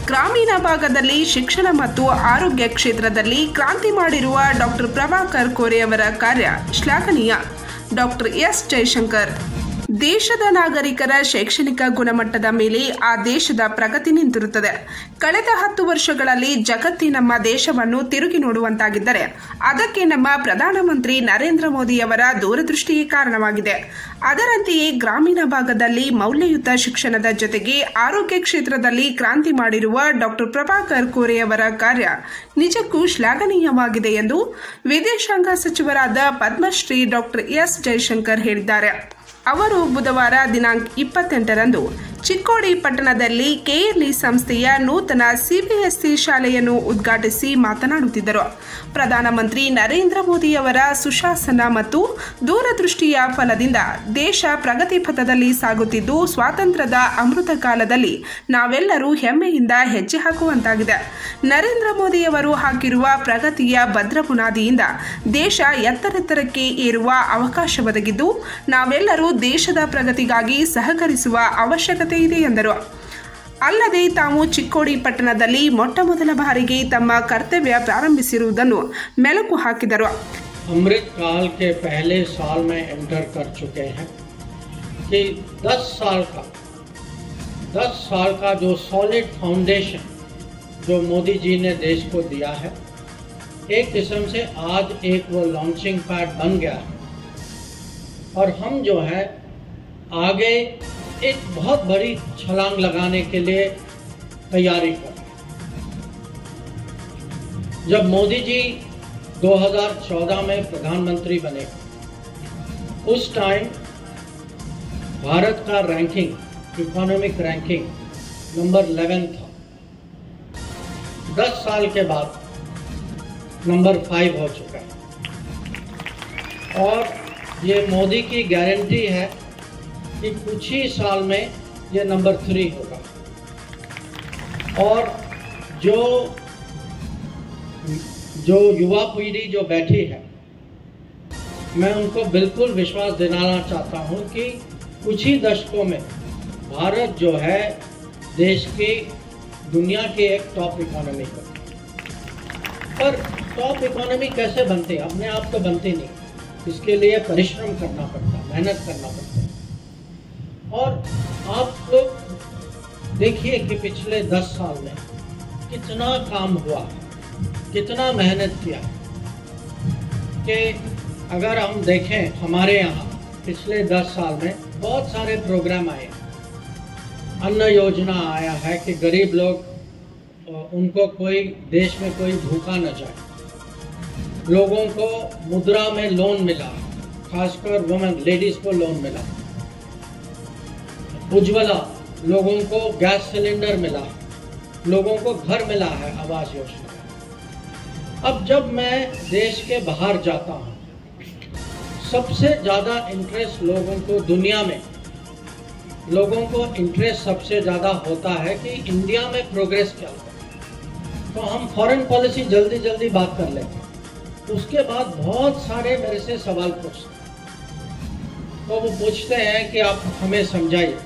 ಗ್ರಾಮೀಣ ಭಾಗದಲ್ಲಿ ಶಿಕ್ಷಣ ಮತ್ತು ಆರೋಗ್ಯ ಕ್ಷೇತ್ರದಲ್ಲಿ ಕ್ರಾಂತಿ ಮಾಡಿರುವ ಡಾಕ್ಟರ್ ಪ್ರಭಾಕರ್ ಕೋರೆ ಅವರ ಕಾರ್ಯ ಶ್ಲಾಘನೀಯ. Doctor S Jaishankar. ದೇಶದ ನಾಗರಿಕರ ಶೈಕ್ಷಣಿಕ ಗುಣಮಟ್ಟದ ಮೇಲೆ ಆ ದೇಶದ ಪ್ರಗತಿ ನಿಂತಿರುತ್ತದೆ. ಕಳೆದ 10 ವರ್ಷಗಳಲ್ಲಿ ಜಗತ್ತೇ ನಮ್ಮ ದೇಶವನ್ನು ತಿರುಗಿ ನೋಡುವಂತಾಗಿದ್ದರೆ ಅದಕ್ಕೆ ನಮ್ಮ ಪ್ರಧಾನಮಂತ್ರಿ ನರೇಂದ್ರ ಮೋದಿಯವರ ದೂರದೃಷ್ಟಿಯೇ ಕಾರಣವಾಗಿದೆ. ಅದರಂತೆಯೇ ಗ್ರಾಮೀಣ ಭಾಗದಲ್ಲಿ ಮೌಲ್ಯಯುತ ಶಿಕ್ಷಣದ ಜೊತೆಗೆ ಆರೋಗ್ಯ ಕ್ಷೇತ್ರದಲ್ಲಿ ಕ್ರಾಂತಿ ಮಾಡಿರುವ ಡಾಕ್ಟರ್ ಪ್ರಭಾಕರ್ ಕೋರೆ ಅವರ ಕಾರ್ಯ ನಿಜಕ್ಕೂ ಶ್ಲಾಘನೀಯವಾಗಿದೆ ಎಂದು ವಿದೇಶಾಂಗ ಸಚಿವರಾದ ಪದ್ಮಶ್ರೀ ಡಾಕ್ಟರ್ ಎಸ್ ಜಯಶಂಕರ್ ಹೇಳಿದ್ದಾರೆ. ಅವರು ಬುಧವಾರ ದಿನಾಂಕ 28ರಂದು ಚಿಕ್ಕೋಡಿ ಪಟ್ಟಣದಲ್ಲಿ ಕೆಎಲ್ಇ ಸಂಸ್ಥೆಯ ನೂತನ ಸಿಬಿಎಸ್ಇ ಶಾಲೆಯನ್ನು ಉದ್ಘಾಟಿಸಿ ಮಾತನಾಡುತ್ತಿದ್ದರು. ಪ್ರಧಾನಮಂತ್ರಿ ನರೇಂದ್ರ ಮೋದಿಯವರ ಸುಶಾಸನ ಮತ್ತು ದೂರದೃಷ್ಟಿಯ ಫಲದಿಂದ ದೇಶ ಪ್ರಗತಿ ಪಥದಲ್ಲಿ ಸಾಗುತ್ತಿದ್ದು, ಸ್ವಾತಂತ್ರ್ಯದ ಅಮೃತ ಕಾಲದಲ್ಲಿ ನಾವೆಲ್ಲರೂ ಹೆಮ್ಮೆಯಿಂದ ಹೆಜ್ಜೆ ಹಾಕುವಂತಾಗಿದೆ. ನರೇಂದ್ರ ಮೋದಿಯವರು ಹಾಕಿರುವ ಪ್ರಗತಿಯ ಭದ್ರ ಬುನಾದಿಯಿಂದ ದೇಶ ಎತ್ತರೆತ್ತರಕ್ಕೆ ಏರುವ ಅವಕಾಶ ಒದಗಿದ್ದು, ನಾವೆಲ್ಲರೂ ದೇಶದ ಪ್ರಗತಿಗಾಗಿ ಸಹಕರಿಸುವ ಅವಶ್ಯಕತೆ ಇದೆ ಎಂದರು. ಅಲ್ಲದೆ ತಾವು ಚಿಕ್ಕೋಡಿ ಪಟ್ಟಣದಲ್ಲಿ ಮೊಟ್ಟಮೊದಲ ಬಾರಿಗೆ ತಮ್ಮ ಕರ್ತವ್ಯ ಪ್ರಾರಂಭಿಸಿರುವುದನ್ನು ಮೆಲುಕು ಹಾಕಿದರು. अमृत काल के पहले साल में एंटर कर चुके हैं कि 10 साल का जो सॉलिड फाउंडेशन जो मोदी जी ने देश को दिया है, एक किस्म से आज एक वो लॉन्चिंग पैड बन गया है और हम जो है आगे एक बहुत बड़ी छलांग लगाने के लिए तैयारी कर रहे हैं. जब मोदी जी 2014 में प्रधानमंत्री बने, उस टाइम भारत का रैंकिंग, इकोनॉमिक रैंकिंग नंबर 11 था. 10 साल के बाद नंबर 5 हो चुका है और ये मोदी की गारंटी है कि कुछ ही साल में ये नंबर 3 होगा. और जो युवा पीढ़ी जो बैठी है, मैं उनको बिल्कुल विश्वास दिलाना चाहता हूँ कि कुछ ही दशकों में भारत जो है देश की दुनिया की एक टॉप इकोनॉमी है. पर टॉप इकोनॉमी कैसे बनती है? अपने आप तो बनती नहीं, इसके लिए परिश्रम करना पड़ता है, मेहनत करना पड़ता है. और आप लोग देखिए कि पिछले 10 साल में कितना काम हुआ, कितना मेहनत किया. कि अगर हम देखें हमारे यहाँ पिछले 10 साल में बहुत सारे प्रोग्राम आए. अन्न योजना आया है कि गरीब लोग उनको कोई देश में कोई भूखा न जाए. लोगों को मुद्रा में लोन मिला, खासकर वुमेन लेडीज को लोन मिला. उज्ज्वला, लोगों को गैस सिलेंडर मिला, लोगों को घर मिला है, आवास योजना. अब जब मैं देश के बाहर जाता हूँ, सबसे ज़्यादा इंटरेस्ट लोगों को दुनिया में इंटरेस्ट सबसे ज़्यादा होता है कि इंडिया में प्रोग्रेस क्या होता है. तो हम फॉरेन पॉलिसी जल्दी बात कर लेते हैं. उसके बाद बहुत सारे मेरे से सवाल पूछते हैं. तो वो पूछते हैं कि आप हमें समझाइए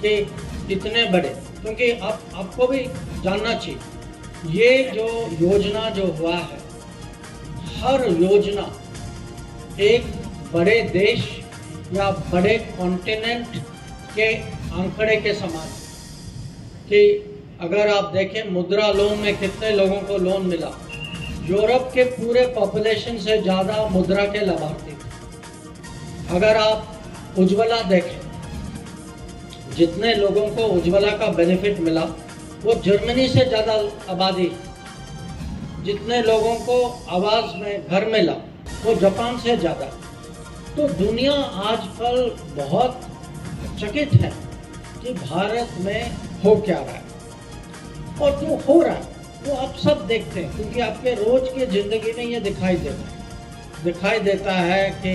कि इतने बड़े, क्योंकि आपको भी जानना चाहिए ये जो योजना जो हुआ है, हर योजना एक बड़े देश या बड़े कॉन्टिनेंट के आंकड़े के समान. कि अगर आप देखें मुद्रा लोन में कितने लोगों को लोन मिला, यूरोप के पूरे पॉपुलेशन से ज़्यादा मुद्रा के लाभार्थी थे. अगर आप उज्ज्वला देखें, जितने लोगों को उज्ज्वला का बेनिफिट मिला वो जर्मनी से ज़्यादा आबादी. जितने लोगों को आवास में घर मिला वो जापान से ज़्यादा. तो दुनिया आजकल बहुत चकित है कि भारत में हो क्या रहा है और जो हो रहा है वो आप सब देखते हैं, क्योंकि आपके रोज की जिंदगी में ये दिखाई देता है कि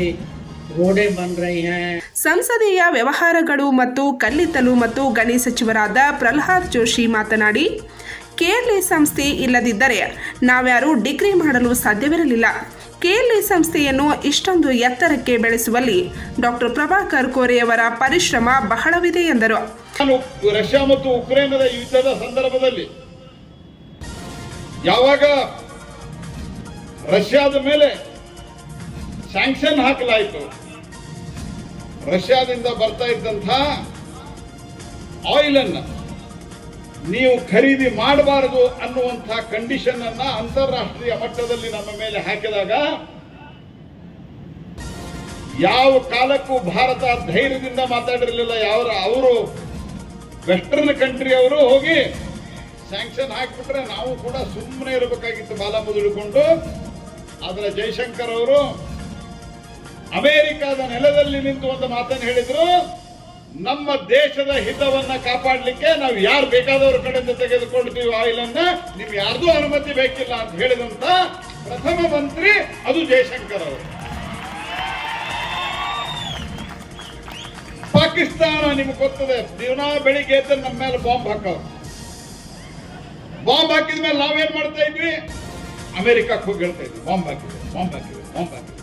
ರೋಡೇ ಬನ್ ರಹಿ ಹೈ. ಸಂಸದೀಯ ವ್ಯವಹಾರಗಳು ಮತ್ತು ಕಲ್ಲಿದ್ದಲು ಮತ್ತು ಗಣಿ ಸಚಿವರಾದ ಪ್ರಹ್ಲಾದ್ ಜೋಶಿ ಮಾತನಾಡಿ, ಕೆಎಲ್ಇ ಸಂಸ್ಥೆ ಇಲ್ಲದಿದ್ದರೆ ನಾವ್ಯಾರೂ ಡಿಗ್ರಿ ಮಾಡಲು ಸಾಧ್ಯವಿರಲಿಲ್ಲ. ಕೆಎಲ್ಇ ಸಂಸ್ಥೆಯನ್ನು ಇಷ್ಟೊಂದು ಎತ್ತರಕ್ಕೆ ಬೆಳೆಸುವಲ್ಲಿ ಡಾಕ್ಟರ್ ಪ್ರಭಾಕರ್ ಕೋರೆಯವರ ಪರಿಶ್ರಮ ಬಹಳವಿದೆ ಎಂದರು. ರಷ್ಯಾ ಮತ್ತು ಉಕ್ರೇನ್ ಯುದ್ಧದ ಸಂದರ್ಭದಲ್ಲಿ ಯಾವಾಗ ರಷ್ಯಾದ ಮೇಲೆ ಸ್ಯಾಂಕ್ಷನ್ ಹಾಕಲಾಯಿತು, ರಷ್ಯಾದಿಂದ ಬರ್ತಾ ಇದ್ದಂಥ ಆಯಿಲ್ ಅನ್ನ ನೀವು ಖರೀದಿ ಮಾಡಬಾರದು ಅನ್ನುವಂಥ ಕಂಡೀಷನ್ ಅನ್ನ ಅಂತಾರಾಷ್ಟ್ರೀಯ ಮಟ್ಟದಲ್ಲಿ ನಮ್ಮ ಮೇಲೆ ಹಾಕಿದಾಗ ಯಾವ ಕಾಲಕ್ಕೂ ಭಾರತ ಧೈರ್ಯದಿಂದ ಮಾತಾಡಿರಲಿಲ್ಲ. ಅವರು ವೆಸ್ಟರ್ನ್ ಕಂಟ್ರಿ ಅವರು ಹೋಗಿ ಸ್ಯಾಂಕ್ಷನ್ ಹಾಕಿಬಿಟ್ರೆ ನಾವು ಕೂಡ ಸುಮ್ಮನೆ ಇರಬೇಕಾಗಿತ್ತು ಬಾಲ ಮುದುಡಿಕೊಂಡು. ಆದ್ರೆ ಜೈಶಂಕರ್ ಅವರು ಅಮೆರಿಕದ ನೆಲದಲ್ಲಿ ನಿಂತು ಒಂದು ಮಾತನ್ನು ಹೇಳಿದ್ರು, ನಮ್ಮ ದೇಶದ ಹಿತವನ್ನ ಕಾಪಾಡಲಿಕ್ಕೆ ನಾವು ಯಾರು ಬೇಕಾದವ್ರ ಕಡೆಯಿಂದ ತೆಗೆದುಕೊಳ್ತೀವಿ ಆಯಿಲ್ ಅನ್ನ, ನಿಮ್ಗೆ ಯಾರ್ದು ಅನುಮತಿ ಬೇಕಿಲ್ಲ ಅಂತ ಹೇಳಿದಂತ ಪ್ರಥಮ ಮಂತ್ರಿ ಅದು ಜೈಶಂಕರ್ ಅವರು. ಪಾಕಿಸ್ತಾನ ನಿಮ್ಗೆ ಗೊತ್ತದೆ, ದಿನ ಬೆಳಿಗ್ಗೆ ಎದ್ದು ನಮ್ಮ ಮೇಲೆ ಬಾಂಬ್ ಹಾಕವ್ರು. ಬಾಂಬ್ ಹಾಕಿದ ಮೇಲೆ ನಾವೇನ್ ಮಾಡ್ತಾ ಇದ್ವಿ, ಅಮೆರಿಕಕ್ಕೆ ಹೋಗಿ ಹೇಳ್ತಾ ಇದ್ವಿ ಬಾಂಬ್ ಹಾಕಿದ್ವಿ, ಬಾಂಬ್ ಹಾಕಿದ್ವಿ, ಬಾಂಬ್ ಹಾಕಿದ್ವಿ.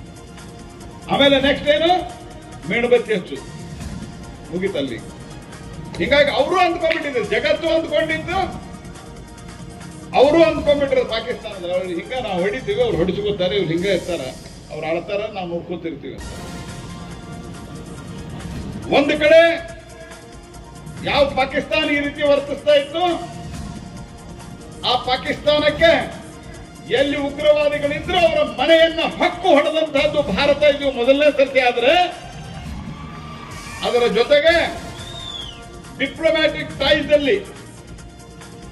ಆಮೇಲೆ ನೆಕ್ಸ್ಟ್ ಏನು, ಮೇಣಬತ್ತಿ ಹಚ್ಚು, ಮುಗಿತಲ್ಲಿ. ಹೀಗಾಗಿ ಅವರು ಅಂದ್ಕೊಂಡ್ಬಿಟ್ಟಿದ್ರು, ಜಗತ್ತು ಅಂದ್ಕೊಂಡಿದ್ದು ಅವರು ಅಂದ್ಕೊಂಡ್ಬಿಟ್ರೆ ಪಾಕಿಸ್ತಾನದ ಹಿಂಗ ನಾವು ಹೊಡಿತೀವಿ, ಅವ್ರು ಹೊಡಿಸ್ಕೋತಾರೆ, ಇವ್ರು ಹಿಂಗ ಇರ್ತಾರ, ಅವ್ರು ಆಳ್ತಾರ, ನಾವು ನೋಡ್ಕೋತಿರ್ತೀವಿ. ಒಂದು ಕಡೆ ಯಾವ ಪಾಕಿಸ್ತಾನ ಈ ರೀತಿ ವರ್ತಿಸ್ತಾ ಇತ್ತು, ಆ ಪಾಕಿಸ್ತಾನಕ್ಕೆ ಎಲ್ಲಿ ಉಗ್ರವಾದಿಗಳಿದ್ರು ಅವರ ಮನೆಯನ್ನ ಹಕ್ಕು ಹೊಡೆದಂತಹದ್ದು ಭಾರತ ಇದು ಮೊದಲನೇ ಸರ್ತಿ. ಆದ್ರೆ ಅದರ ಜೊತೆಗೆ ಡಿಪ್ಲೊಮ್ಯಾಟಿಕ್ ಟೈಸ್ ಅಲ್ಲಿ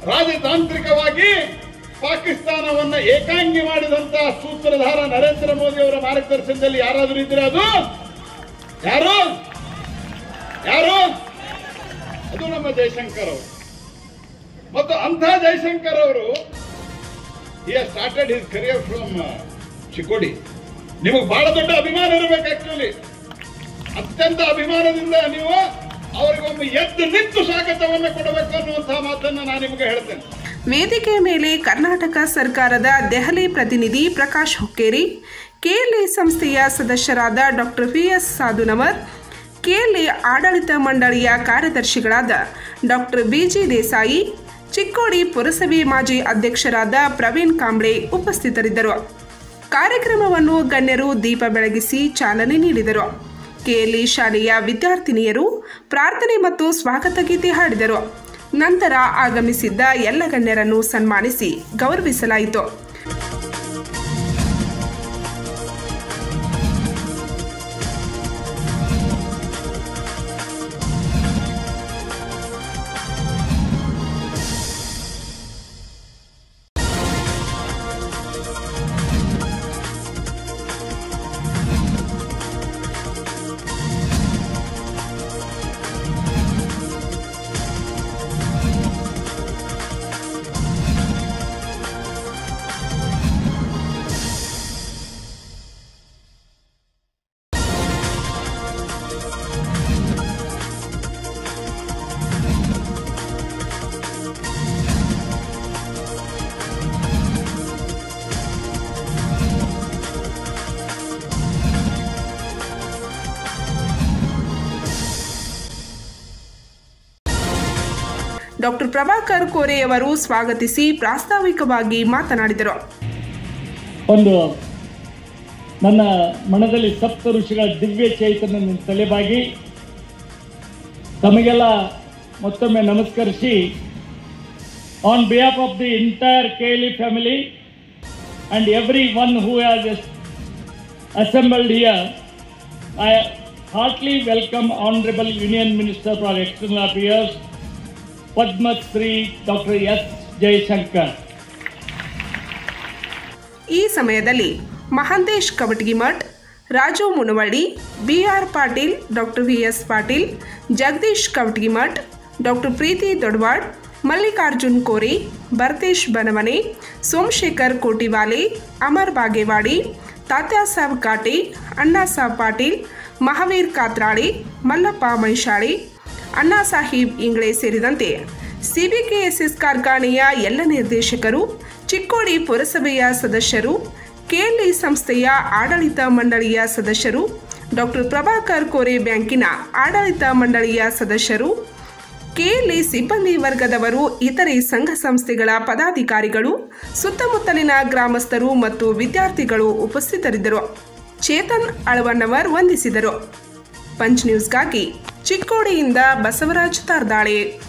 ರಾಜತಾಂತ್ರಿಕವಾಗಿ ಪಾಕಿಸ್ತಾನವನ್ನ ಏಕಾಂಗಿ ಮಾಡಿದಂತಹ ಸೂತ್ರಧಾರ ನರೇಂದ್ರ ಮೋದಿ ಅವರ ಮಾರ್ಗದರ್ಶನದಲ್ಲಿ ಯಾರಾದರೂ ಇದ್ರೆ ಅದು ಯಾರು ಯಾರು ಅದು ನಮ್ಮ ಜೈಶಂಕರ್ ಅವರು. ಮತ್ತು ಅಂಥ ಜೈಶಂಕರ್ ಅವರು he has started his career from Chikkodi. ನಿಮಗೆ ಬಹಳ ದೊಡ್ಡ ಅಭಿಮಾನ ಇರಬೇಕು. ಆಕ್ಚುಲಿ ಅತ್ಯಂತ ಅಭಿಮಾನದಿಂದ ನೀವು ಅವರಿಗೊಮ್ಮೆ ಎದ್ದು ನಿಂತು ಸ್ವಾಗತವನ್ನು ಕೊಡಬೇಕು ಅನ್ನುವಂತಹ ಮಾತನ್ನು ನಾನು ನಿಮಗೆ ಹೇಳ್ತೇನೆ. ವೇದಿಕೆ ಮೇಲೆ ಕರ್ನಾಟಕ ಸರ್ಕಾರದ ದೆಹಲಿ ಪ್ರತಿನಿಧಿ ಪ್ರಕಾಶ್ ಹುಕ್ಕೇರಿ, ಕೆಎಲ್ಇ ಸಂಸ್ಥೆಯ ಸದಸ್ಯರಾದ ಡಾಕ್ಟರ್ ವಿ.ಎಸ್. ಸಾಧುನವರ್, ಕೆಎಲ್ಇ ಆಡಳಿತ ಮಂಡಳಿಯ ಕಾರ್ಯದರ್ಶಿಗಳಾದ ಡಾಕ್ಟರ್ ಬಿ.ಜಿ. ದೇಸಾಯಿ, ಚಿಕ್ಕೋಡಿ ಪುರಸಭೆ ಮಾಜಿ ಅಧ್ಯಕ್ಷರಾದ ಪ್ರವೀಣ್ ಕಾಂಬ್ಳೆ ಉಪಸ್ಥಿತರಿದ್ದರು. ಕಾರ್ಯಕ್ರಮವನ್ನು ಗಣ್ಯರು ದೀಪ ಬೆಳಗಿಸಿ ಚಾಲನೆ ನೀಡಿದರು. ಕೆಎಲ್ಇ ಶಾಲೆಯ ವಿದ್ಯಾರ್ಥಿನಿಯರು ಪ್ರಾರ್ಥನೆ ಮತ್ತು ಸ್ವಾಗತ ಗೀತೆ ಹಾಡಿದರು. ನಂತರ ಆಗಮಿಸಿದ್ದ ಎಲ್ಲ ಗಣ್ಯರನ್ನು ಸನ್ಮಾನಿಸಿ ಗೌರವಿಸಲಾಯಿತು. ಡಾಕ್ಟರ್ ಪ್ರಭಾಕರ್ ಕೋರೆಯವರು ಸ್ವಾಗತಿಸಿ ಪ್ರಾಸ್ತಾವಿಕವಾಗಿ ಮಾತನಾಡಿದರು. ಒಂದು ನನ್ನ ಮನದಲ್ಲಿ ಸಪ್ತ ಋಷಿಗಳ ದಿವ್ಯ ಚೈತನ್ಯ ತಲೆಬಾಗಿ ತಮಗೆಲ್ಲ ಮತ್ತೊಮ್ಮೆ ನಮಸ್ಕರಿಸಿ, on behalf of the entire KLE family and everyone who has assembled here, I heartily welcome Honorable Union Minister for External Affairs, Padma Shri Dr. S. Jaishankar. ಈ ಸಮಯದಲ್ಲಿ Mahantesh Kavatagimath, Raju Munavalli, B R. Patil, doctor V S. Patil, Jagadish Kavatagimath, doctor Preeti Dodwad, Mallikarjun Kori, Bharatesh Banavane, Somashekar Kotiwale, Amar Bagewadi, ತಾತ್ಯಾಸಾಬ್ Kaate, Annasaheb Patil, Mahavir ಕಾತ್ರಾಳಿ, Mallappa ಮೈಶಾಳಿ, ಅಣ್ಣಾ ಸಾಹೀಬ್ ಇಂಗ್ಳೆ ಸೇರಿದಂತೆ ಸಿಬಿಕೆಎಸ್ಎಸ್ ಕಾರ್ಖಾನೆಯ ಎಲ್ಲ ನಿರ್ದೇಶಕರು, ಚಿಕ್ಕೋಡಿ ಪುರಸಭೆಯ ಸದಸ್ಯರು, KLE ಸಂಸ್ಥೆಯ ಆಡಳಿತ ಮಂಡಳಿಯ ಸದಸ್ಯರು, ಡಾಕ್ಟರ್ ಪ್ರಭಾಕರ್ ಕೋರೆ ಬ್ಯಾಂಕಿನ ಆಡಳಿತ ಮಂಡಳಿಯ ಸದಸ್ಯರು, ಕೆಎಲ್ಇ ಸಿಬ್ಬಂದಿ ವರ್ಗದವರು, ಇತರೆ ಸಂಘ ಸಂಸ್ಥೆಗಳ ಪದಾಧಿಕಾರಿಗಳು, ಸುತ್ತಮುತ್ತಲಿನ ಗ್ರಾಮಸ್ಥರು ಮತ್ತು ವಿದ್ಯಾರ್ಥಿಗಳು ಉಪಸ್ಥಿತರಿದ್ದರು. ಚೇತನ್ ಅಳವಣ್ಣವರ್ ವಂದಿಸಿದರು. ಪಂಚ್ ನ್ಯೂಸ್ಗಾಗಿ ಚಿಕ್ಕೋಡಿಯಿಂದ ಬಸವರಾಜ್ ತಾರ್ದಾಳೆ.